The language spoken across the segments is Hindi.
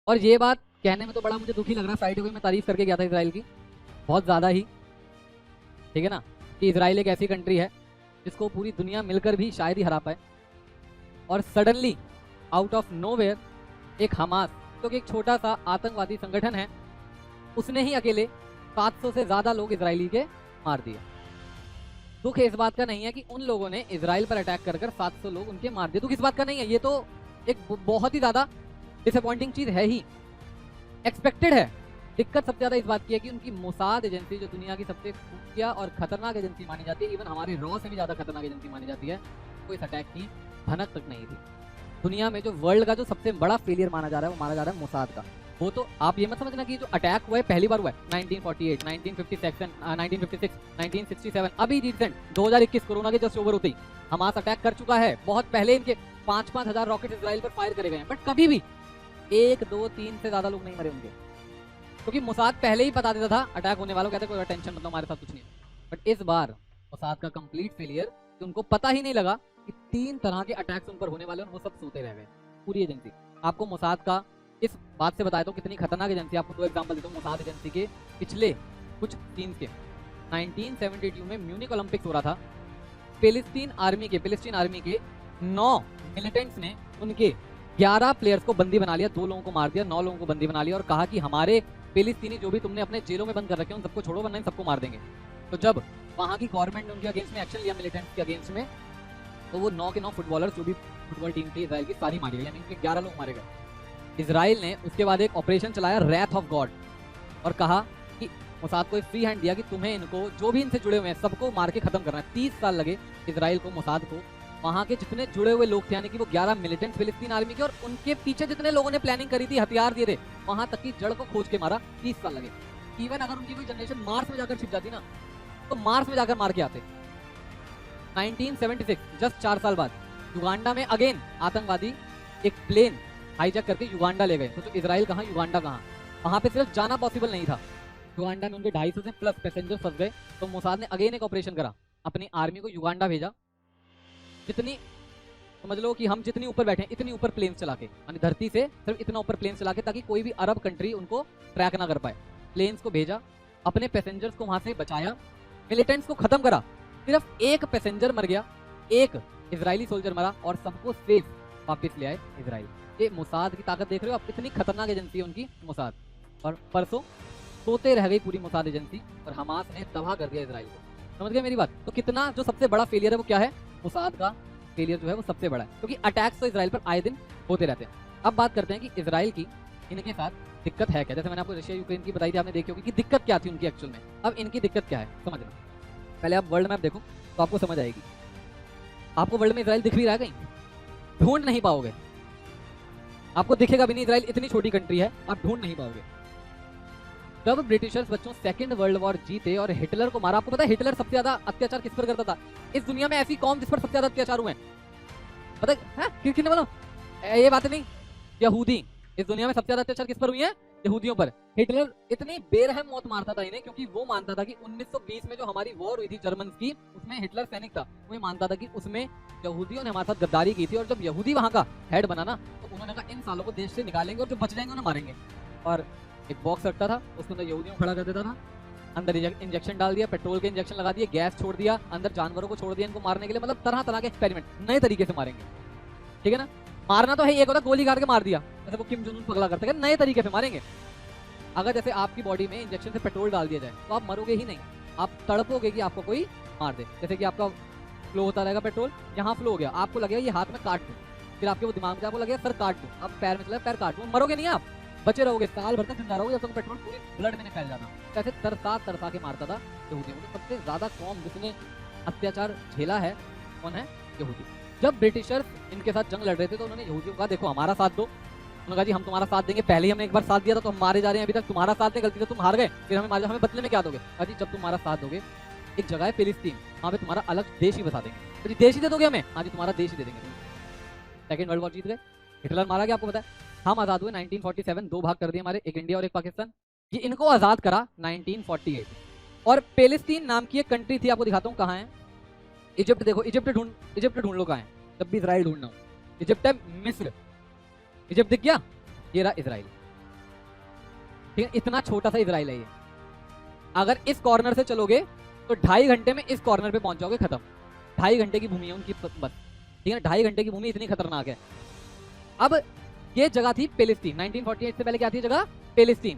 और ये बात कहने में तो बड़ा मुझे दुखी लग रहा है, फ्राइडे को मैं तारीफ करके गया था इसराइल की बहुत ज़्यादा ही, ठीक है ना, कि इसराइल एक ऐसी कंट्री है जिसको पूरी दुनिया मिलकर भी शायद ही हरा पाए, और सडनली आउट ऑफ नोवेयर एक हमास जो कि एक छोटा सा आतंकवादी संगठन है, उसने ही अकेले 700 से ज़्यादा लोग इसराइली के मार दिए। दुख इस बात का नहीं है कि उन लोगों ने इसराइल पर अटैक कर 700 लोग उनके मार दिए, दुख इस बात का नहीं है, ये तो एक बहुत ही ज़्यादा डिसअपॉइंटिंग चीज़ है ही, एक्सपेक्टेड है। दिक्कत सबसे ज़्यादा इस बात की है कि उनकी मोसाद एजेंसी जो दुनिया की सबसे खुफिया और खतरनाक एजेंसी मानी जाती है, इवन हमारे रॉ से भी ज़्यादा खतरनाक एजेंसी मानी जाती है, वो इस अटैक की भनक तक नहीं थी। दुनिया में जो वर्ल्ड का जो सबसे बड़ा फेलियर माना जा रहा है वो माना जा रहा है मोसाद का। वो तो आप ये मत समझना कि जो अटैक हुआ है पहली बार हुआ है, 1948, 1956, 1956, 1967, अभी रिसेंट 2021 कोरोना के जस्ट ओवर होते ही हमास अटैक कर चुका है। बहुत पहले इनके 5-5 हजार रॉकेट इसराइल पर फायर करे गए हैं, बट कभी भी 1, 2, 3 से ज्यादा लोग नहीं मरे उनके, क्योंकि मोसाद पहले ही बता देता था अटैक होने वालों, कहते कोई टेंशन मतलब हमारे साथ कुछ नहीं। बट इस बार मोसाद का कंप्लीट फेलियर, उनको पता ही नहीं लगा कि 3 तरह के अटैक्स उन पर होने वाले, और वो सब सोते रह गए पूरी एजेंसी। आपको मोसाद का इस बात से बताया तो कितनी खतरनाक एजेंसी, आपको 2 एग्जांपल देता हूँ मोसाद एजेंसी के पिछले कुछ सीन्स के। 1972 में म्यूनिक ओलंपिक्स हो रहा था, फिलिस्तीन आर्मी के 9 मिलिटेंट्स ने उनके 11 प्लेयर्स को बंदी बना लिया, 2 लोगों को मार दिया, 9 लोगों को बंदी बना लिया, और कहा कि हमारे फिलिस्तीनी जो भी तुमने अपने जेलों में बंद कर रखे उन सबको छोड़ो, वरना इन सबको मार देंगे। तो जब वहाँ की गवर्नमेंट ने उनके अगेंस्ट में एक्शन लिया, मिलिटेंट्स के अगेंस्ट में, तो वो 9 के 9 फुटबॉलर जो भी फुटबॉल टीम थी इसराइल की सारी मारी गई, यानी उनके 11 लोग मारे गए। इसराइल ने उसके बाद एक ऑपरेशन चलाया रैथ ऑफ गॉड, और कहा कि मोसाद को एक फ्री हैंड दिया कि तुम्हें इनको जो भी इनसे जुड़े हुए हैं सबको मार के खत्म करना है। 30 साल लगे इसराइल को, मोसाद को, वहाँ के जितने जुड़े हुए लोग थे, यानी कि वो 11 मिलिटेंट फिलिस्तीन आर्मी के, और उनके पीछे जितने लोगों ने प्लानिंग करी थी, हथियार दिए थे, वहां तक की जड़ को खोज के मारा। 30 साल लगे। इवन अगर उनकी कोई जनरेशन मार्स में जाकर छिप जाती ना, तो मार्स में जाकर मार के आते। 1976 जस्ट 4 साल बाद युगांडा में अगेन आतंकवादी एक प्लेन हाईजैक करके युगांडा ले गए। तो इसराइल कहाँ, युगांडा कहाँ, वहां पे सिर्फ जाना पॉसिबल नहीं था, युगांडा में उनके 250 से प्लस पैसेंजर फंस गए। तो मोसाद ने अगेन एक ऑपरेशन करा, अपनी आर्मी को युगांडा भेजा, जितनी समझ लो कि हम जितनी ऊपर बैठे हैं इतनी ऊपर प्लेन चला के, यानी धरती से सिर्फ इतना ऊपर प्लेन चला के, ताकि कोई भी अरब कंट्री उनको ट्रैक ना कर पाए। प्लेन्स को भेजा, अपने पैसेंजर्स को वहां से बचाया, मिलिटेंट्स को खत्म करा, सिर्फ एक पैसेंजर मर गया, एक इजरायली सोल्जर मरा, और सबको सेफ वापस ले आए इसराइल। ये मोसाद की ताकत देख रहे हो आप, कितनी खतरनाक एजेंसी है उनकी मोसाद। और परसों सोते रह गई पूरी मोसाद एजेंसी, और हमास ने तबाह कर दिया इसराइल को। समझ गए मेरी बात? तो कितना जो सबसे बड़ा फेलियर है वो क्या है, मोसाद का फेलियर जो है वो सबसे बड़ा है, क्योंकि अटैक्स तो इसराइल पर आए दिन होते रहते हैं। अब बात करते हैं कि इसराइल की इनके साथ दिक्कत है क्या। जैसे मैंने आपको रशिया यूक्रेन की बताई थी, आपने देखी होगी कि दिक्कत क्या थी उनकी एक्चुअल में। अब इनकी दिक्कत क्या है समझना, पहले आप वर्ल्ड मैप देखो तो आपको समझ आएगी। आपको वर्ल्ड में इसराइल दिख भी रहा है कहीं? ढूंढ नहीं पाओगे, आपको दिखेगा भी नहीं। इसराइल इतनी छोटी कंट्री है, आप ढूंढ नहीं पाओगे। जब ब्रिटिशर्स बच्चों सेकंड वर्ल्ड वॉर जीते और हिटलर को मारा, आपको पता है हिटलर सबसे ज्यादा अत्याचार किस पर करता था? इस दुनिया में ऐसी कौम जिस पर सबसे ज्यादा अत्याचार हुए, पता है? किसने बोलो ये बात नहीं, यहूदी। इस दुनिया में सबसे ज्यादा अत्याचार किस पर हुई है? यहूदियों पर। हिटलर इतनी बेरहम मौत मारता था इन्हें, क्योंकि वो मानता था कि 1920 में जो हमारी वॉर हुई थी जर्मन की, उसमें हिटलर सैनिक था, वो मानता था कि उसमें यहूदियों ने हमारे साथ गद्दारी की थी, और जब यहूदी वहां का हेड बना ना, तो उन्होंने कहा इन सालों को देश से निकालेंगे, और जो बच जाएंगे उन्हें मारेंगे। और एक बॉक्स रखता था, उसके अंदर यहूदियों को खड़ा कर देता था, अंदर इंजेक्शन डाल दिया, पेट्रोल के इंजेक्शन लगा दिए, गैस छोड़ दिया, अंदर जानवरों को छोड़ दिया इनको मारने के लिए। मतलब तरह तरह के एक्सपेरिमेंट, नए तरीके से मारेंगे, ठीक है ना। मारना तो है, एक होता गोली काट के मार दिया, जैसे वो किम जोंग उन पगला करते हैं, नए तरीके से मारेंगे। अगर जैसे आपकी बॉडी में इंजेक्शन से पेट्रोल डाल दिया जाए तो आप मरोगे ही नहीं, आप तड़पोगे कि आपको कोई मार दे। जैसे कि आपका फ्लो होता रहेगा पेट्रोल, यहाँ फ्लो हो गया, आपको लगेगा ये हाथ में काट दूं, फिर आपके वो दिमाग में आपको लगेगा सर काट दूं, अब पैर में चला पैर काट दूं, मरोगे नहीं आप, बचे रहोगे, साल भर तक जिंदा रहोगे जब तक पेट्रोल पूरे ब्लड में फैल जाता। कैसे तरसा तरसा के मारता था यहूदियों को। सबसे ज्यादा कौम जिसने अत्याचार झेला है कौन है? यहूदी। जब ब्रिटिशर्स इनके साथ जंग लड़ रहे थे तो उन्होंने यहूदियों को कहा देखो हमारा साथ दो, उन्होंने कहा जी हम तुम्हारा साथ देंगे, पहले ही हमने एक बार साथ दिया था तो हम मारे जा रहे हैं, अभी तक तुम्हारा साथ दे, गलती से तुम हार गए, फिर हमें मार, हमें बदले में क्या दोगे? कहा जी जब तुम्हारा साथ दोगे, एक जगह है फिलिस्तीन, वहाँ पे तुम्हारा अलग देश ही बता देंगे। तो जी देश ही दे दोगे हमें? हाँ जी तुम्हारा देश ही दे देंगे। सेकंड वर्ल्ड वॉर जीत गए, हिटलर मारा गया, आपको पता है। हम आजाद हुए 1947, 2 भाग कर दिए हमारे, एक इंडिया और एक पाकिस्तान। ये इनको आजाद करा 1948। और पैलेस्टीन नाम की एक कंट्री थी, आपको दिखाता हूँ कहाँ है। इजिप्ट देखो, इजिप्ट ढूंढ लो कहाँ है, जब भी इसराइल ढूंढना हो। इजिप्ट है, मिस्र, इजिप्ट दिख गया, ये रहा इसराइल। ठीक है, इतना छोटा सा इजराइल है ये। अगर इस कॉर्नर से चलोगे तो 2.5 घंटे में इस कॉर्नर पे पहुंच जाओगे, खत्म। 2.5 घंटे की भूमि है उनकी बस, ठीक है, 2.5 घंटे की भूमि इतनी खतरनाक है। अब ये जगह थी पेलिस्तीन। 1948 से पहले क्या थी जगह? पेलिस्तीन।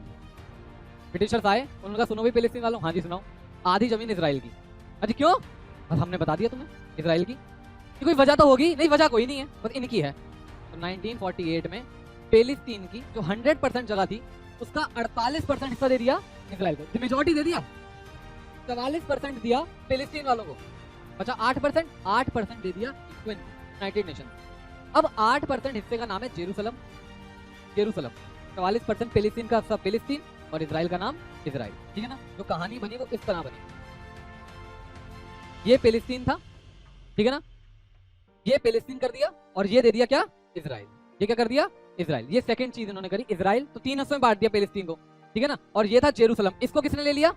ब्रिटिशर्स आए, उन्होंने सुनो भी पेलिस्तीन वालों, हाँ जी सुनाओ, आधी जमीन इजराइल की। अच्छा क्यों? बस हमने बता दिया तुम्हें इजराइल की, कोई वजह तो होगी नहीं, वजह कोई नहीं है, बस इनकी है। तो 1948 में पेलिस्तीन की जो 100% जगह थी उसका 48% हिस्सा दे दिया इजराइल को, मेजोरिटी दे दिया। 44% दिया पेलिस्तीन वालों को, अच्छा 8% दे दिया यूनाइटेड नेशन। अब 8% हिस्से का नाम है जेरूसलम। जेरूसलम 44% पेलिस्तीन का सब पेलिस्तीन और इजराइल का नाम इजराइल, ठीक है ना। जो कहानी बनी वो इस तरह बनी, ये पेलिस्तीन था, ठीक है ना, ये पेलिस्तीन कर दिया और ये दे दिया क्या? इजराइल। ये क्या कर दिया? इजराइल। ये सेकंड चीज इन्होंने करी, इजराइल तो 3 हिस्सों में बांट दिया पेलिस्तीन को, ठीक है ना। और ये था जेरूसलम, इसको किसने ले लिया?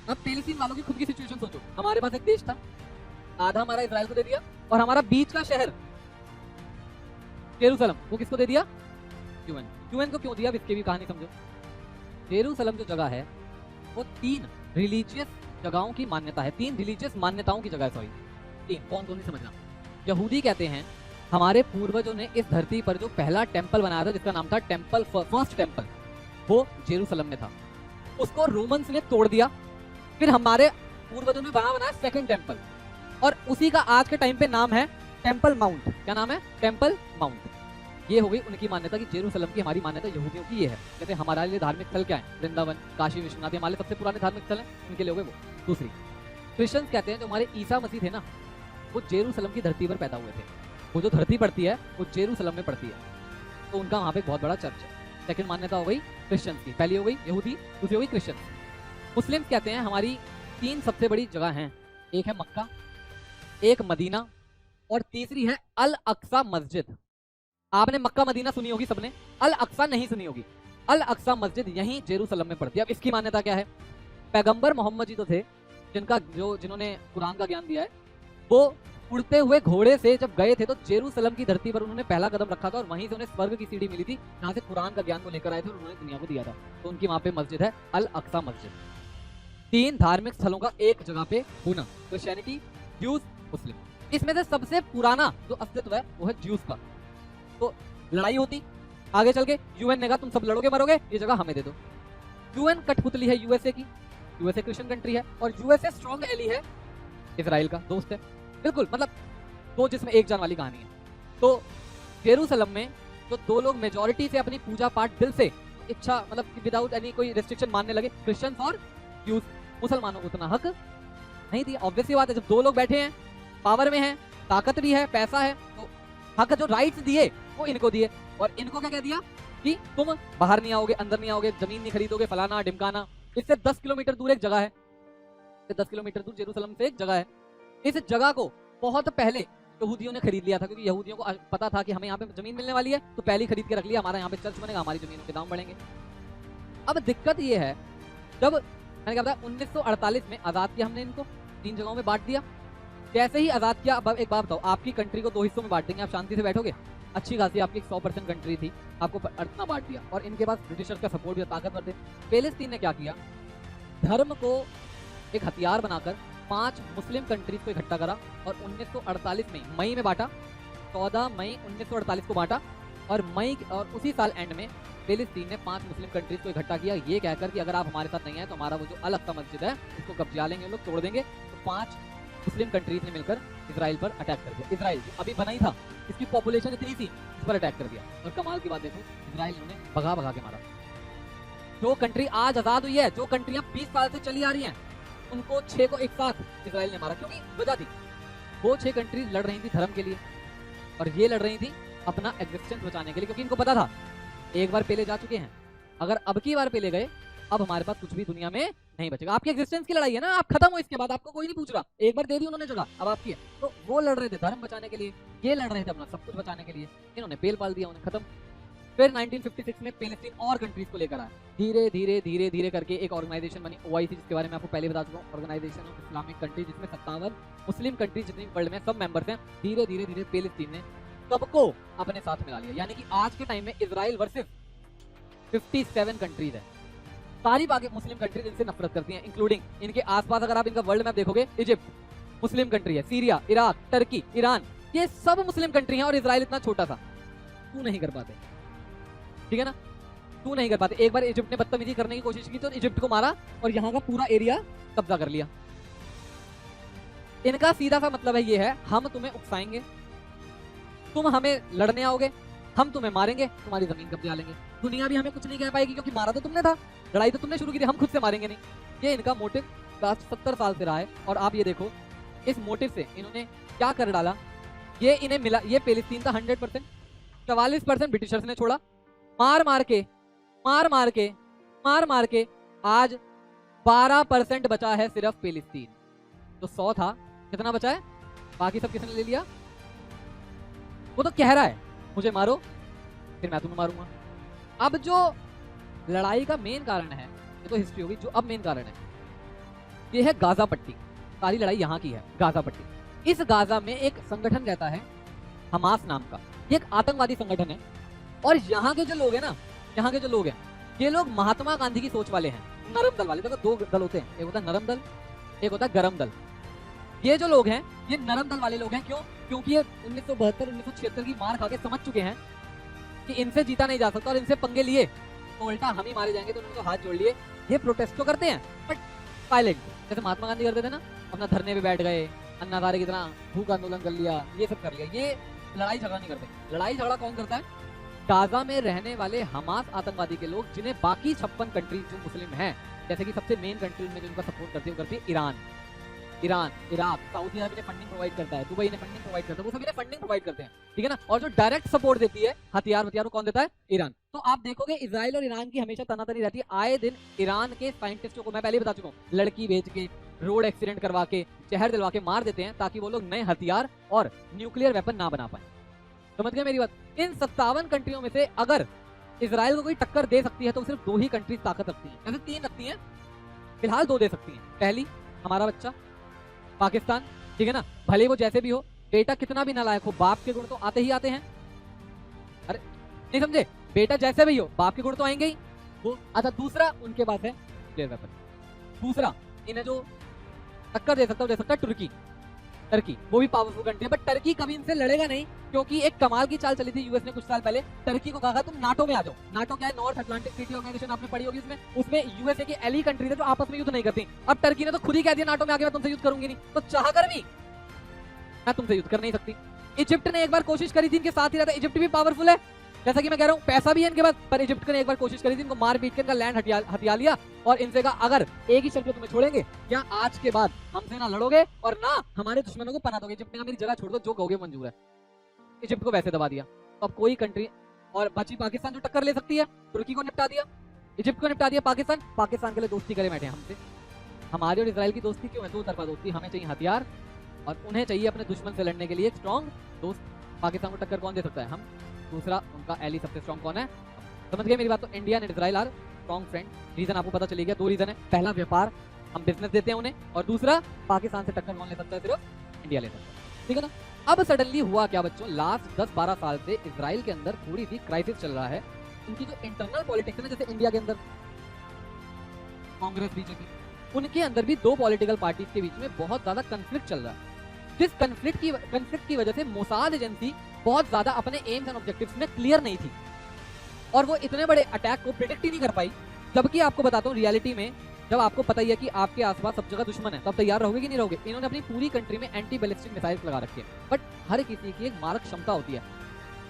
अब पेलिस्तीन वालों की खुद की सिचुएशन सोचो, हमारे पास एक देश था, आधा हमारा इजराइल को दे दिया और हमारा बीच का शहर जेरूसलम वो किसको दे दिया? यूएन। यूएन को क्यों दिया? अब इसकी भी कहानी समझो। जेरूसलम जो जगह है वो 3 रिलीजियस जगहों की मान्यता है, 3 रिलीजियस मान्यताओं की जगह है, सॉरी 3, कौन कौन नहीं समझना। यहूदी कहते हैं हमारे पूर्वजों ने इस धरती पर जो पहला टेंपल बनाया था जिसका नाम था टेंपल, फर्स्ट टेंपल, वो जेरूसलम में था, उसको रोमन्स ने तोड़ दिया, फिर हमारे पूर्वजों ने बनाया सेकंड टेंपल, और उसी का आज के टाइम पे नाम है टेंपल माउंट। क्या नाम है? Temple mount. ये हो गई उनकी मान्यता कि जेरूसलम की, हमारी मान्यता यहूदियों की ये है। कहते हैं हमारे लिए धार्मिक स्थल क्या है? वृंदावन, काशी विश्वनाथ, हमारे सबसे पुराने धार्मिक स्थल हैं, उनके लिए हो गए वो। दूसरी, क्रिश्चियंस कहते हैं जो हमारे ईसा मसीह थे ना, वो जेरूसलम की धरती पर पैदा हुए थे, वो जो धरती पड़ती है वो जेरूसलम में पड़ती है, तो उनका वहाँ पे बहुत बड़ा चर्च है। सेकंड मान्यता हो गई क्रिश्चियंस की, पहली हो गई यहूदी, दूसरी हो गई क्रिश्चियंस। मुस्लिम्स कहते हैं हमारी 3 सबसे बड़ी जगह हैं, एक है मक्का, एक मदीना और तीसरी है अल अक्सा मस्जिद। आपने मक्का मदीना सुनी होगी सबने, अल अक्सा नहीं सुनी होगी। अल अक्सा मस्जिद यहीं जेरूसलम में पड़ती है। अब इसकी मान्यता क्या है? पैगंबर मोहम्मद जी तो थे जिन्होंने कुरान का ज्ञान दिया है, वो उड़ते हुए घोड़े से जब गए थे तो जेरूसलम की धरती पर उन्होंने पहला कदम रखा था और वहीं से उन्हें स्वर्ग की सीढ़ी मिली थी, जहां से कुरान का ज्ञान को लेकर आए थे और उन्होंने दुनिया को दिया था। तो उनकी वहां पे मस्जिद है अल अक्सा मस्जिद। 3 धार्मिक स्थलों का एक जगह पे होना, क्रिश्चियनिटी, ज्यूज, मुस्लिम। इसमें से सबसे पुराना जो अस्तित्व है वो है ज्यूज का। तो लड़ाई होती आगे चल के, यूएन ने कहा तुम सब लड़ोगे मरोगे, ये जगह हमें दे दो। यूएन कठपुतली है यूएसए की, यूएसए क्रिश्चियन कंट्री है और यूएसए स्ट्रॉन्ग एली है इजराइल का, दोस्त है बिल्कुल, मतलब 2 जिसमें 1 जान वाली कहानी है। तो जेरूसलम में जो 2 लोग मेजॉरिटी से अपनी पूजा पाठ दिल से इच्छा, मतलब विदाउट एनी कोई रिस्ट्रिक्शन मानने लगे, क्रिश्चियंस और ज्यूज, मुसलमानों को उतना हक नहीं दिया। ऑब्वियसली बात है, जब 2 लोग बैठे हैं, पावर में हैं, ताकत भी है, पैसा है, तो हक जो राइट्स दिए वो इनको दिए। और इनको क्या कह दिया कि तुम बाहर नहीं आओगे, अंदर नहीं आओगे, जमीन नहीं खरीदोगे, फलाना ढिमकाना। इससे 10 किलोमीटर दूर एक जगह है, 10 किलोमीटर दूर जेरूसलम से एक जगह है। इस जगह को बहुत पहले यहूदियों ने खरीद लिया था, क्योंकि यहूदियों को पता था कि हमें यहाँ पे जमीन मिलने वाली है, तो पहले खरीद के रख लिया, हमारा यहाँ पे चर्च बनेगा, हमारी जमीनों के दाम बढ़ेंगे। अब दिक्कत ये है, जब मैंने क्या बताया 1948 में आजाद किया हमने इनको, 3 जगहों में बांट दिया। जैसे ही आजाद किया, अब एक बात बताओ, आपकी कंट्री को 2 हिस्सों में बांट देंगे, आप शांति से बैठोगे? अच्छी खासी आपकी 100% कंट्री थी, आपको इतना बांट दिया, और इनके पास ब्रिटिशर्स का सपोर्ट भी, ताकतवर थे। पेलेस्तीन ने क्या किया, धर्म को एक हथियार बनाकर 5 मुस्लिम कंट्रीज को इकट्ठा करा और 1948 में मई में बांटा, 14 मई 1948 को बांटा, और उसी साल एंड में पेलेस्तीन ने 5 मुस्लिम कंट्रीज को इकट्ठा किया, ये कहकर कि अगर आप हमारे साथ नहीं आए तो हमारा वो जो अल अक्सा मस्जिद है उसको कब्जा लेंगे, लोग तोड़ देंगे। तो 5 मुस्लिम कंट्रीज ने मिलकर इजराइल पर अटैक कर दिया। इजराइल अभी बना ही था, इसकी पॉपुलेशन इतनी थी, इस पर अटैक कर दिया। और कमाल की बात देखो, इजराइल ने भगा भगा के मारा। जो कंट्री आज आजाद हुई है, जो कंट्रियां 20 साल से चली आ रही हैं, उनको 6 को एक साथ इजराइल ने मारा, क्योंकि वजह थी वो 6 कंट्रीज लड़ रही थी धर्म के लिए और ये लड़ रही थी अपना एग्जिस्टेंस बचाने के लिए, क्योंकि इनको पता था एक बार पहले जा चुके हैं, अगर अब की बार पहले गए, अब हमारे पास कुछ भी दुनिया में नहीं बचेगा। आपकी एग्जिस्टेंस की लड़ाई है ना, आप खत्म हो, इसके बाद आपको कोई नहीं पूछ रहा, एक बार दे दी उन्होंने जगह, अब आपकी है। तो वो लड़ रहे थे धर्म बचाने के लिए, ये लड़ रहे थे अपना सब कुछ बचाने के लिए, इन्होंने पेल पाल दिया, उन्हें खत्म। फिर 1956 में पेलेस्टीन और कंट्रीज को लेकर आया, धीरे धीरे धीरे धीरे करके एक ऑर्गेनाइजेशन बनी, OIC, जिसके बारे में आपको पहले बता चुका हूँ, ऑर्गेनाइजेशन ऑफ इस्लामिक कंट्री, जिसमें 57 मुस्लिम कंट्रीज जितनी वर्ल्ड में सब मेंबर्स हैं। धीरे धीरे धीरे पेलेस्टीन ने सबको अपने साथ मिला लिया, यानी कि आज के टाइम में इजराइल वर्सेस 57 कंट्रीज है। सारी बाकी मुस्लिम कंट्रीज इनसे नफरत करती हैं, इंक्लूडिंग इनके आसपास अगर आप इनका वर्ल्ड मैप देखोगे, इजिप्ट मुस्लिम कंट्री है, सीरिया, इराक, टर्की, ईरान, ये सब मुस्लिम कंट्री हैं और इजराइल इतना छोटा सा। क्यों नहीं कर पाते? ठीक है ना, क्यों नहीं कर पाते? एक बार इजिप्ट ने बदतमीजी करने की कोशिश की तो इजिप्ट को मारा और यहाँ का पूरा एरिया कब्जा कर लिया। इनका सीधा सा मतलब है ये है, हम तुम्हें उकसाएंगे, तुम हमें लड़ने आओगे, हम तुम्हें मारेंगे, तुम्हारी जमीन कब्जा लेंगे, दुनिया भी हमें कुछ नहीं कह पाएगी क्योंकि मारा तो तुमने था, लड़ाई तो तुमने शुरू की थी, हम खुद से मारेंगे नहीं। ये इनका मोटिव 70 साल से रहा है। और आप ये देखो इस मोटिव से इन्होंने क्या कर डाला। ये इन्हें मिला, ये फिलिस्तीन का 100%, 44% ब्रिटिशर्स ने छोड़ा, मार मार के आज 12% बचा है सिर्फ फिलिस्तीन। तो 100 था, कितना बचा है? बाकी सब किसने ले लिया? वो तो कह रहा है मुझे मारो फिर मैं तुम्हें मारूंगा। अब जो लड़ाई का मेन कारण है, ये तो हिस्ट्री होगी, जो अब मेन कारण है ये है गाजा पट्टी। सारी लड़ाई यहाँ की है, गाजा पट्टी। इस गाजा में एक संगठन रहता है हमास नाम का, ये एक आतंकवादी संगठन है। और यहाँ के जो लोग हैं ना, यहाँ के जो लोग हैं, ये लोग महात्मा गांधी की सोच वाले हैं, नरम दल वाले। देखो दो दल होते हैं, एक होता है नरम दल, एक होता है गरम दल। ये जो लोग हैं ये नरम दल वाले लोग हैं। क्यों? क्योंकि ये 1972-1976 की मार खा के समझ चुके हैं कि इनसे जीता नहीं जा सकता और इनसे पंगे लिए तो उल्टा हम ही मारे जाएंगे, तो उन्होंने तो हाथ जोड़ लिए। ये प्रोटेस्ट तो करते हैं बट साइलेंट, जैसे महात्मा गांधी करते थे ना, अपना धरने पे बैठ गए, अन्ना हजारे की तरह भूख आंदोलन कर लिया, ये सब कर लिया। ये लड़ाई झगड़ा नहीं करते। लड़ाई झगड़ा कौन करता है? गाजा में रहने वाले हमास आतंकवादी के लोग, जिन्हें बाकी 56 कंट्री जो मुस्लिम हैं, जैसे कि सबसे मेन कंट्री में जिनका सपोर्ट करती है ईरान, इराक, सऊदी अरब ने फंडिंग प्रोवाइड करता है, दुबई ने फंडिंग प्रोवाइड करता है, वो सभी ने फंडिंग प्रोवाइड करते हैं, ठीक है ना। और जो डायरेक्ट सपोर्ट देती है हथियार कौन देता है? ईरान। तो आप देखोगे इजराइल और ईरान की हमेशा तनातनी रहती है। आए दिन ईरान के साइंटिस्टों को, मैं पहले बता चुका हूँ, लड़की बेच के, रोड एक्सीडेंट करवा के, जहर दिलवा के मार देते हैं ताकि वो लोग नए हथियार और न्यूक्लियर वेपन ना बना पाए। समझ गए मेरी बात? इन 57 कंट्रियों में से अगर इजराइल को कोई टक्कर दे सकती है तो सिर्फ 2 ही कंट्रीज ताकत रखती है, ऐसे 3 रखती हैं, फिलहाल 2 दे सकती हैं। पहली हमारा बच्चा पाकिस्तान, ठीक है ना, भले वो जैसे भी हो, बेटा कितना भी नालायक हो, बाप के गुण तो आते ही आते हैं। अरे नहीं समझे? बेटा जैसे भी हो, बाप के गुण तो आएंगे ही वो। अच्छा, दूसरा उनके पास है न्यूक्लियर वेपन। दूसरा इन्हें जो टक्कर दे सकता है टर्की, वो भी पावरफुल कंट्री है, बट टर्की कभी इनसे लड़ेगा नहीं, क्योंकि एक कमाल की चाल चली थी यूएस ने कुछ साल पहले। टर्की को कहा तुम नाटो में आ जाओ। नाटो क्या है? नॉर्थ अटलांटिक ट्रीटी ऑर्गेनाइजेशन, आपने पढ़ी होगी। उसमें यूएसए की एली कंट्रीज है जो आपस में युद्ध नहीं करती। अब टर्की ने तो खुद ही कह दिया नाटो में आके मैं तुमसे युद्ध करूंगी नहीं, तो चाहकर भी मैं तुमसे युद्ध कर नहीं सकती। इजिप्ट ने एक बार कोशिश करी थी, इनके साथ ही रहता। इजिप्ट भी पावरफुल है, जैसा कि मैं कह रहा हूँ, पैसा भी है इनके पास, पर इजिप्ट ने एक बार कोशिश करी थी, इनको मार पीट के इनका लैंड हथिया लिया और इनसे कहा अगर एक ही शर्त पे तुम्हें छोड़ेंगे, क्या आज के बाद हमसे ना लड़ोगे और ना हमारे दुश्मनों को पनाह दोगे। इजिप्ट ने कहा मेरी जगह छोड़ दो, जो कहोगे मंजूर है। इजिप्ट को वैसे दबा दिया। तो अब कोई कंट्री, और बची पाकिस्तान जो टक्कर ले सकती है, तुर्की को निपटा दिया, इजिप्ट को निपटा दिया, पाकिस्तान के लिए दोस्ती करे बैठे हमसे। हमारी और इजराइल की दोस्ती क्यों है? 2 तरफा दोस्ती। हमें चाहिए हथियार और उन्हें चाहिए अपने दुश्मन से लड़ने के लिए एक स्ट्रॉन्ग दोस्त। पाकिस्तान को टक्कर कौन दे सकता है? हम। दूसरा उनका एली सबसे स्ट्रॉन्ग कौन है? समझ गए मेरी बात? तो India and Israel are strong friend. Reason आपको पता चली गया। 2 रीजन है, पहला व्यापार, हम बिजनेस देते हैं उन्हें, और दूसरा पाकिस्तान से टक्कर कौन ले सकता है? सिर्फ इंडिया ले सकता है, ठीक है ना। अब सडनली हुआ क्या बच्चों? लास्ट 10-12 साल से इजराइल के अंदर थोड़ी सी क्राइसिस चल रहा है। उनकी जो इंटरनल पॉलिटिक्स है ना, जैसे इंडिया के अंदर कांग्रेस, बीजेपी, उनके अंदर भी 2 पॉलिटिकल पार्टीज के बीच में बहुत ज्यादा कंफ्लिक्ट चल रहा है। जिस कंफ्लिक्ट की वजह से मोसाद एजेंसी बहुत ज्यादा अपने एम्स एंड ऑब्जेक्टिव्स में क्लियर नहीं थी और वो इतने बड़े अटैक को प्रिडिक्ट ही नहीं कर पाई। जबकि आपको बताता हूँ, रियलिटी में जब आपको पता ही है कि आपके आसपास सब जगह दुश्मन है, तब तैयार रहोगे कि नहीं रहोगे? इन्होंने अपनी पूरी कंट्री में एंटी बैलिस्टिक मिसाइल्स लगा रखे हैं, बट हर किसी की एक मारक क्षमता होती है।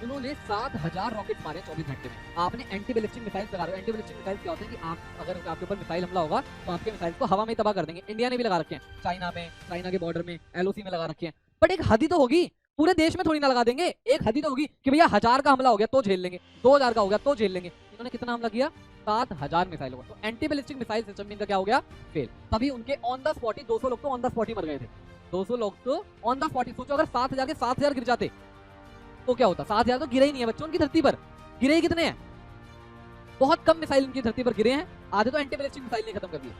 उन्होंने 7000 रॉकेट मारे 24 घंटे में। आपने एंटी बैलिस्टिक मिसाइल्स लगा रहे हो। एंटी बैलिस्टिक मिसाइल्स क्या होते हैं कि आप अगर आपके ऊपर मिसाइल हमला होगा तो आपके मिसाइल्स को हवा में तबाह कर देंगे। इंडिया ने भी लगा रखे हैं, चाइना के बॉर्डर में, एलओसी में लगा रखे हैं, बट एक हद ही तो होगी। पूरे देश में थोड़ी ना लगा देंगे, एक हद ही तो होगी कि भैया 1000 का हमला हो गया तो झेल लेंगे, 2000 का हो गया तो झेल लेंगे। इन्होंने कितना हमला किया? 7000 मिसाइल होगा। तो एंटी बैलिस्टिक मिसाइल सिस्टम में इनका क्या हो गया? फेल। तभी उनके ऑन द स्पॉट ही 200 लोग तो ऑन द स्पॉट ही मर गए थे। 200 लोग तो ऑन द स्पॉट ही। सोचो अगर 7000 के 7000 गिर जाते तो क्या होता? 7000 तो गिरे ही नहीं है बच्चों उनकी धरती पर। गिरे ही कितने हैं? बहुत कम मिसाइल इनकी धरती पर गिरे हैं, आधे तो एंटी बैलिस्टिक मिसाइल ने खत्म कर दिए।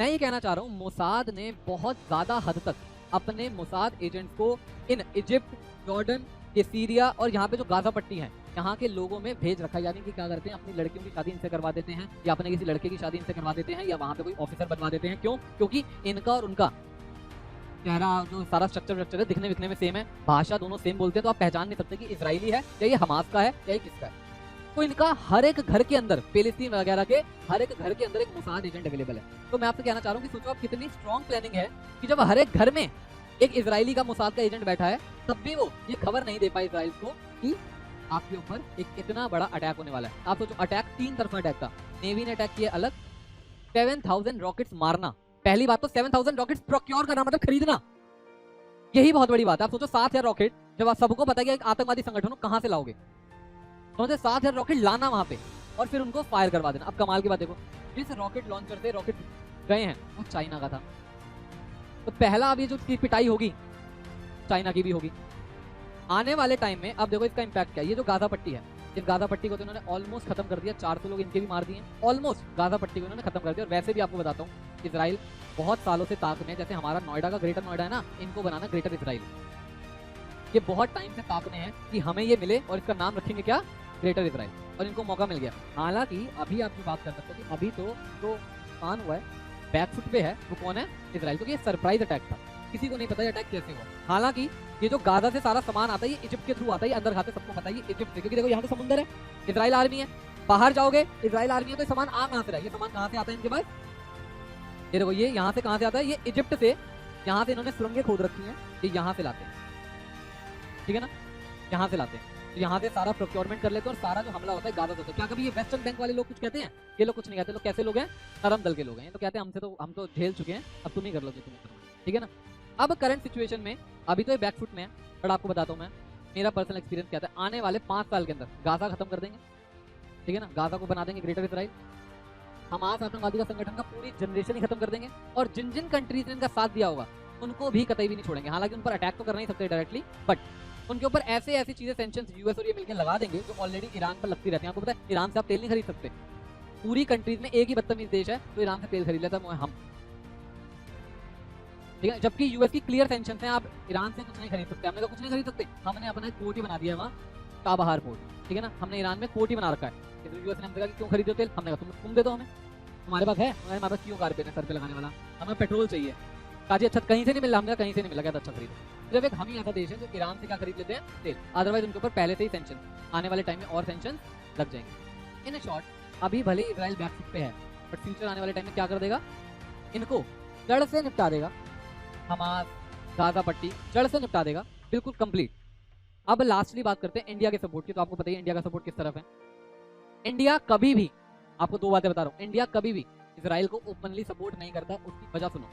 मैं ये कहना चाह रहा हूँ, मोसाद ने बहुत ज्यादा हद तक अपने मोसाद एजेंट्स को इन इजिप्ट, जॉर्डन, कि सीरिया और यहाँ पे जो गाजा पट्टी है यहाँ के लोगों में भेज रखा है, यानी कि क्या करते हैं अपनी लड़कियों की शादी इनसे करवा देते हैं या अपने किसी लड़के की शादी इनसे करवा देते हैं या वहाँ पे कोई ऑफिसर बनवा देते हैं। क्यों? क्योंकि इनका और उनका चेहरा जो सारा स्ट्रक्चर है दिखने विखने में सेम है, भाषा दोनों सेम बोलते हैं, तो आप पहचान नहीं सकते कि इजरायली है या ये हमास का है या ये किसका है। तो इनका हर एक घर के अंदर, फिलिस्तीन वगैरह के हर एक घर के अंदर एक मोसाद एजेंट अवेलेबल है। तो मैं आपसे कहना चाह रहा हूँ कि सोचो आप कितनी स्ट्रॉन्ग प्लानिंग है कि जब हर एक घर में एक इजरायली का मोसाद का एजेंट बैठा है तब भी वो ये खबर नहीं दे पाए इजराइल को कि आपके ऊपर एक इतना बड़ा अटैक होने वाला है। आप सोचो अटैक 3 तरफा अटैक था, नेवी ने अटैक किया अलग, 7000 रॉकेट्स मारना, पहली बात तो 7000 रॉकेट्स प्रोक्योर करना मतलब खरीदना, यही बहुत बड़ी बात है। आप सोचो 7000 रॉकेट, जब आप सबको पता है कि एक आतंकवादी संगठन हो कहां से लाओगे, तो 7000 रॉकेट लाना वहां पे और फिर उनको फायर करवा देना। अब कमाल की बात देखो, जिस रॉकेट लॉन्चर से रॉकेट गए हैं वो चाइना का था, तो पहला अब ये जो पिटाई होगी चाइना की भी होगी आने वाले टाइम में। अब देखो इसका इम्पैक्ट क्या है, ये जो गाजा पट्टी है, इस गाजा पट्टी को तो इन्होंने ऑलमोस्ट खत्म कर दिया, 400 लोग इनके भी मार दिए, ऑलमोस्ट गाजा पट्टी को इन्होंने खत्म कर दिया। और वैसे भी आपको बताता हूँ इजराइल बहुत सालों से ताक में, जैसे हमारा नोएडा का ग्रेटर नोएडा है ना, इनको बनाना ग्रेटर इजराइल, ये बहुत टाइम से ताक में है कि हमें ये मिले और इसका नाम रखेंगे क्या, ग्रेटर इजराइल, और इनको मौका मिल गया। हालांकि अभी आप बात कर सकते हो कि अभी तो जो नुकसान हुआ है बैकफुट पे है वो कौन है, इजराइल, क्योंकि ये सरप्राइज अटैक था, किसी को नहीं पता ये अटैक कैसे हुआ। हालांकि ये जो गाजा से सारा सामान आता है ये इजिप्ट के थ्रू आता है, अंदर खाते सबको पता है ये इजिप्ट से, क्योंकि देखो यहाँ तो समुंदर है, इजराइल आर्मी है, बाहर जाओगे इजराइल आर्मी है, तो सामान आ कहाँ से रहा है, ये सामान कहाँ से आता है इनके पास, ये देखो ये यहाँ से कहाँ से आता है, ये इजिप्ट से, यहाँ से इन्होंने सुरंगें खोद रखी हैं, ये यहाँ से लाते हैं, ठीक है ना, यहाँ से लाते हैं, तो यहाँ से सारा प्रोक्योरमेंट कर लेते हैं और सारा जो हमला होता है गाजा होता है। क्या कभी ये वेस्टर्न बैंक वाले लोग कुछ कहते हैं? ये लोग कुछ नहीं कहते, लोग कैसे लोग हैं, नरम दल के लोग हैं, तो कहते हैं हमसे तो हम तो झेल चुके हैं, अब तुम ही कर लो जो तुम्हें करना है, ठीक है ना। अब करंट सिचुएशन में अभी तो ये बैकफुट में है, बट आपको बताता हूँ मैं मेरा पर्सनल एक्सपीरियंस क्या था, आने वाले 5 साल के अंदर गाजा खत्म कर देंगे, ठीक है ना, गाजा को बना देंगे ग्रेटर इजराइल, हमास आतंकवादी का संगठन का पूरी जनरेशन ही खत्म कर देंगे, और जिन जिन कंट्रीज ने इनका साथ दिया होगा उनको भी कतई भी नहीं छोड़ेंगे। हालांकि उन पर अटैक तो कर नहीं सकते डायरेक्टली, बट उनके ऊपर ऐसे ऐसी चीजें सैंक्शंस यूएस और ये मिलकर लगा देंगे जो ऑलरेडी ईरान पर लगती रहती है। आपको पता है ईरान से आप तेल नहीं खरीद सकते, पूरी कंट्रीज में एक ही बदतमीज देश है तो ईरान से तेल खरीद लेता है हम, ठीक है, जबकि यूएस की क्लियर सैंक्शंस हैं, आप ईरान से कुछ नहीं खरीद सकते, हमने तो कुछ नहीं खरीद सकते, हमने अपना पोर्ट ही बना दिया है वहाँ, काबाहार पोर्ट, ठीक है ना, हमने ईरान में पोर्ट ही बना रखा है। यूएस ने हमसे कहा कि क्यों खरीदो तेल, हमने कहा तुम दे दो हमें, हमारे पास है, हमारे पास क्यों कारपेट है सर पे लगाने वाला, हमें पेट्रोल चाहिए, काजी अच्छा कहीं से नहीं मिला, हमने कहीं से नहीं मिला, क्या अच्छा खरीदो। सिर्फ एक हम ही ऐसा देश है जो ईरान से क्या खरीद लेते हैं, तेल, अदरवाइज उनके ऊपर पहले से ही सैंक्शन, आने वाले टाइम में और सैंक्शन लग जाएंगे। इन शॉर्ट अभी भले इजराइल बैकफुट पे है, बट फ्यूचर आने वाले टाइम में क्या कर देगा, इनको जड़ से निपटा देगा, हमास गाजा पट्टी जड़ से निपटा देगा बिल्कुल कंप्लीट। अब लास्टली बात करते हैं इंडिया के सपोर्ट की, तो आपको पता ही इंडिया का सपोर्ट किस तरफ है। इंडिया कभी भी, आपको 2 बातें बता रहा हूँ, इंडिया कभी भी इजराइल को ओपनली सपोर्ट नहीं करता। उसकी वजह सुनो,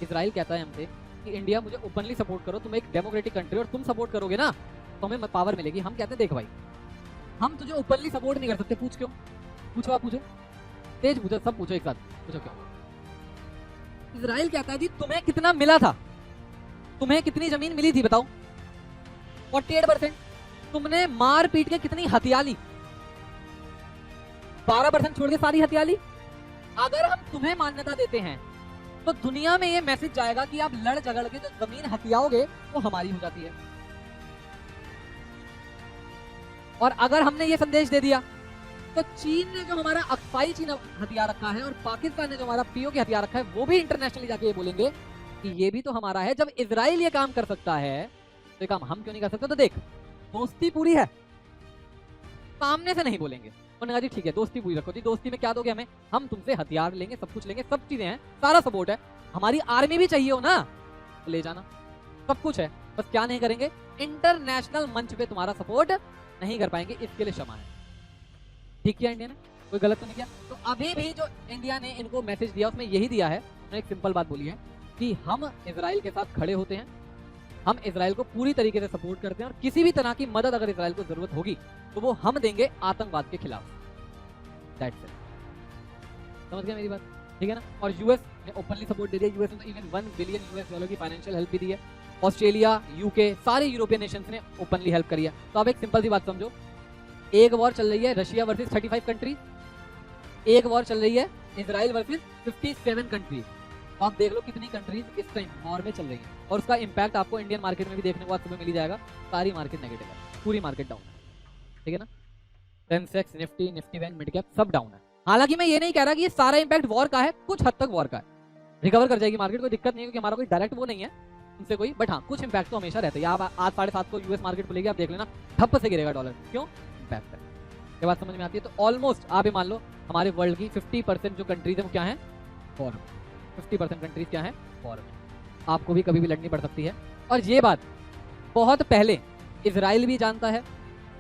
इजराइल कहता है हमसे कि इंडिया मुझे ओपनली सपोर्ट करो, तुम एक डेमोक्रेटिक कंट्री और तुम सपोर्ट करोगे ना तो हमें पावर मिलेगी। हम कहते हैं देख भाई हम तुझे ओपनली सपोर्ट नहीं कर सकते, पूछ क्यों, पूछो आप, पूछो तेज पूछो, सब पूछो एक साथ, पूछो क्यों। इजराइल कहता है जी तुम्हें कितना मिला था, तुम्हें कितनी जमीन मिली थी बताओ, 48%, तुमने मार पीट के कितनी हथिया ली, 12% छोड़ के सारी हथिया ली। अगर हम तुम्हें मान्यता देते हैं तो दुनिया में ये मैसेज जाएगा कि आप लड़ झगड़ के जो जमीन हथियाओगे वो हमारी हो जाती है। और अगर हमने ये संदेश दे दिया तो चीन ने जो हमारा अक्साई चीन हथियार रखा है और पाकिस्तान ने जो हमारा पीओके हथियार रखा है वो भी इंटरनेशनली जाके ये बोलेंगे कि ये भी तो हमारा है। जब इजराइल ये काम कर सकता है तो ये काम हम क्यों नहीं कर सकते। तो देख दोस्ती पूरी है, सामने से नहीं बोलेंगे, उन्होंने कहा जी ठीक है दोस्ती पूरी रखो जी, दोस्ती में क्या दोगे हमें, हम तुमसे हथियार लेंगे, सब कुछ लेंगे, सब चीजें हैं, सारा सपोर्ट है, हमारी आर्मी भी चाहिए हो ना तो ले जाना, सब कुछ है, बस क्या नहीं करेंगे, इंटरनेशनल मंच पे तुम्हारा सपोर्ट नहीं कर पाएंगे, इसके लिए क्षमा है। ठीक किया इंडिया ने, कोई गलत तो नहीं किया। तो अभी भी जो इंडिया ने इनको मैसेज दिया उसमें यही दिया है, उन्होंने एक सिंपल बात बोली है कि हम इजराइल के साथ खड़े होते हैं, हम इजराइल को पूरी तरीके से सपोर्ट करते हैं और किसी भी तरह की मदद अगर इजराइल को जरूरत होगी तो वो हम देंगे आतंकवाद के खिलाफ। दैट्स इट, समझ गए मेरी बात, ठीक है ना। और यूएस ने ओपनली सपोर्ट दे दिया, यूएस ने तो इवन $1 बिलियन की फाइनेंशियल हेल्प भी दी है, ऑस्ट्रेलिया, यूके, सारे यूरोपियन नेशंस ने ओपनली हेल्प करी है। तो अब एक सिंपल सी बात समझो, एक वॉर चल रही है रशिया वर्सेस 35 कंट्रीज, एक वॉर चल रही है इजराइल वर्सेस 57 कंट्रीज, तो आप देख लो कितनी कंट्रीज इस टाइम वॉर में चल रही हैं और उसका इम्पैक्ट आपको इंडियन मार्केट में भी देखने को आज सुबह मिल ही जाएगा। सारी मार्केट नेगेटिव है, पूरी मार्केट डाउन है, ठीक है ना। Sensex, Nifty, Nifty bank, mid cap सब डाउन है। हालांकि मैं ये नहीं कह रहा कि ये सारा इम्पैक्ट वॉर का है, कुछ हद तक वॉर का है, रिकवर कर जाएगी मार्केट, कोई दिक्कत नहीं है, क्योंकि हमारा कोई डायरेक्ट वो नहीं है उनसे कोई, बट हाँ कुछ इम्पैक्ट तो हमेशा रहता है। आप आज 7:30 को यूएस मार्केट खुलेगी, आप देख लेना ठप से गिरेगा डॉलर, क्यों? इम्पैक्ट है। ये बात समझ में आती है। तो ऑलमोस्ट आप ये मान लो हमारे वर्ल्ड की 50% जो कंट्रीज है वो क्या है, वॉर में। 50% कंट्रीज क्या है, वॉर में। आपको भी कभी भी लड़नी पड़ सकती है। और ये बात बहुत पहले इजराइल भी जानता है,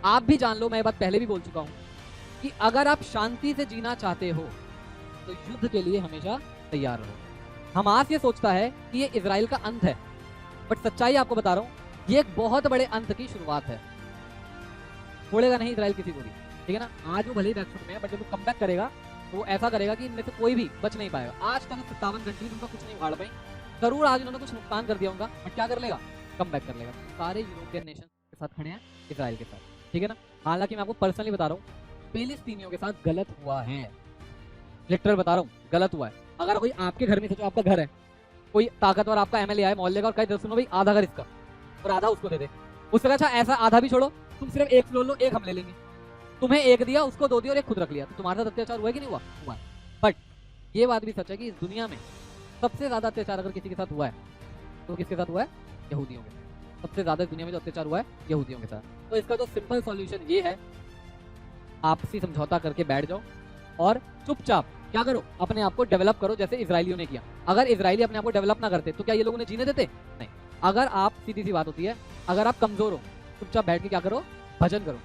आप भी जान लो, मैं ये बात पहले भी बोल चुका हूँ कि अगर आप शांति से जीना चाहते हो तो युद्ध के लिए हमेशा तैयार रहो। हमास ये सोचता है कि ये इजराइल का अंत है, बट सच्चाई आपको बता रहा हूँ ये एक बहुत बड़े अंत की शुरुआत है। छोड़ेगा नहीं इजराइल किसी को भी, ठीक है ना। आज वो भले ही बैकफुट में है, बट जब वो कमबैक करेगा तो वो ऐसा करेगा कि इनमें से कोई भी बच नहीं पाएगा। आज तक 57 कंट्रीज उनका कुछ नहीं उखाड़ पाई, जरूर आज उन्होंने कुछ नुकसान कर दिया उनका, बट क्या कर लेगा, कमबैक कर लेगा। सारे यूरोपियन नेशन के साथ खड़े हैं इजराइल के साथ, ठीक है ना। हालांकि मैं आपको पर्सनली बता रहा हूँ फिलिस्तीनियों के साथ गलत हुआ है, लिटरल बता रहा हूँ गलत हुआ है। अगर कोई आपके घर में, सोचो आपका घर है, कोई ताकतवर आपका एमएलए आए मोहल्ले का और कहे सुनो भाई आधा घर इसका और आधा उसको दे दे, उससे अच्छा ऐसा आधा भी छोड़ो, तुम सिर्फ एक फ्लोर लो, एक हम ले लेंगे। तुम्हें एक दिया, उसको 2 दिया और एक खुद रख लिया, तो तुम्हारे साथ अत्याचार हुआ है कि नहीं हुआ, हुआ है। बट ये बात भी सच है कि इस दुनिया में सबसे ज्यादा अत्याचार अगर किसी के साथ हुआ है तो किसके साथ हुआ है, यहूदियों के साथ। सबसे ज्यादा दुनिया में जो अत्याचार हुआ है यहूदियों के साथ। तो इसका जो सिंपल सॉल्यूशन ये है, आपसी समझौता करके बैठ जाओ और चुपचाप क्या करो, अपने आप को डेवलप करो, जैसे इजरायलियों ने किया। अगर इजरायली अपने आप को डेवलप ना करते तो क्या ये लोगों ने जीने देते, नहीं। अगर आप, सीधी सी बात होती है, अगर आप कमजोर हो चुपचाप बैठ के क्या करो, भजन करो,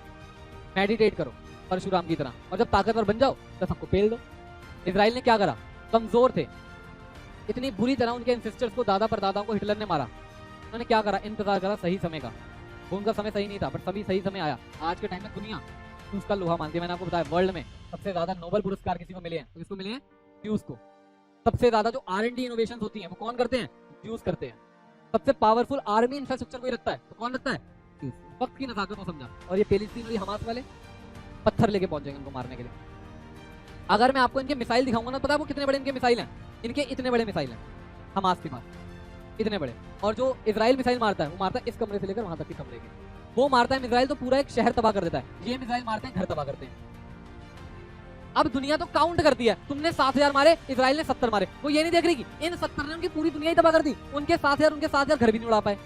मेडिटेट करो परशुराम की तरह, और जब ताकतवर बन जाओ तो सबको पेल दो। इजराइल ने क्या करा, कमजोर थे, इतनी बुरी तरह उनके एंसेस्टर्स को, दादा परदादाओं को हिटलर ने मारा, उन्होंने क्या करा, इंतजार करा सही समय का। उनका समय सही नहीं था, बट सभी सही समय आया। आज के टाइम में दुनिया उसका लोहा मानती है। मैंने आपको बताया वर्ल्ड में सबसे ज्यादा नोबेल पुरस्कार किसी को मिले हैं, तो किसको मिले हैं, ज्यूस को। सबसे ज्यादा जो R&D इनोवेशन होती है वो कौन करते हैं, ज्यूस करते हैं। सबसे पावरफुल आर्मी इंफ्रास्ट्रक्चर कोई रखता है तो कौन रखता है, ज्यूस। वक्त की नजाकत को समझा। और ये फिलिस्तीन और ये हमास वाले पत्थर लेके पहुंच जाएंगे उनको मारने के लिए। अगर मैं आपको इनके मिसाइल दिखाऊंगा ना, पता है वो कितने बड़े इनके मिसाइल हैं, इनके इतने बड़े मिसाइल हैं हमास के पास, इतने बड़े। और जो इजराइल मिसाइल मारता है वो मारता है इस कमरे से लेकर वहां तक के कमरे के, वो मारता है मिसाइल तो पूरा एक शहर तबाह कर देता है। ये मिसाइल मारते हैं घर तबाह करते हैं। अब दुनिया तो काउंट करती है, तुमने 7,000 मारे, इजराइल ने 70 मारे, वो ये नहीं देख रही कि इन 70 ने उनकी पूरी दुनिया ही तबाह कर दी, उनके 7,000 घर भी नहीं उड़ा पाए।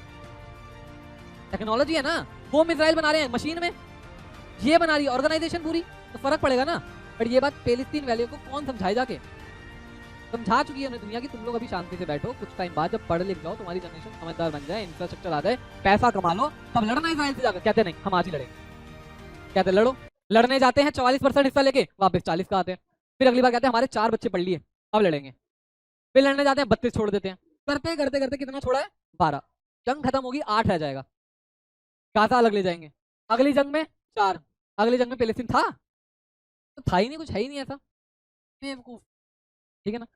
टेक्नोलॉजी है ना, वो मिसाइल बना रहे हैं मशीन में, ये बना रही है ऑर्गेनाइजेशन पूरी, तो फर्क पड़ेगा ना। पर ये बात फिलिस्तीन वालियों को कौन समझाए, जाके समझा चुकी है उन्हें दुनिया की। तुम लोग अभी शांति से बैठो, कुछ टाइम बाद जब पढ़ लिख जाओ, तुम्हारी जनरेशन समझदार बन जाए, इंफ्रास्ट्रक्चर आ जाए, पैसा कमा लो, तब लड़ना इजराइल से जाकर। कहते नहीं हम आज ही लड़ेंगे, कहते लड़ो, लड़ने जाते हैं 44% हिस्सा लेके, वापस 40 का आते हैं। फिर अगली बार कहते हैं हमारे 4 बच्चे पढ़ लिए, अब लड़ेंगे। फिर लड़ने जाते हैं 32 छोड़ देते हैं, करते करते करते कितना छोड़ा है, 12। जंग खत्म होगी, 8 रह जाएगा, गाजा अलग ले जाएंगे। अगली जंग में 4, अगली जंग में फिलिस्तीन था, तो था ही नहीं, कुछ है ही नहीं ऐसा, बेवकूफ, ठीक है ना।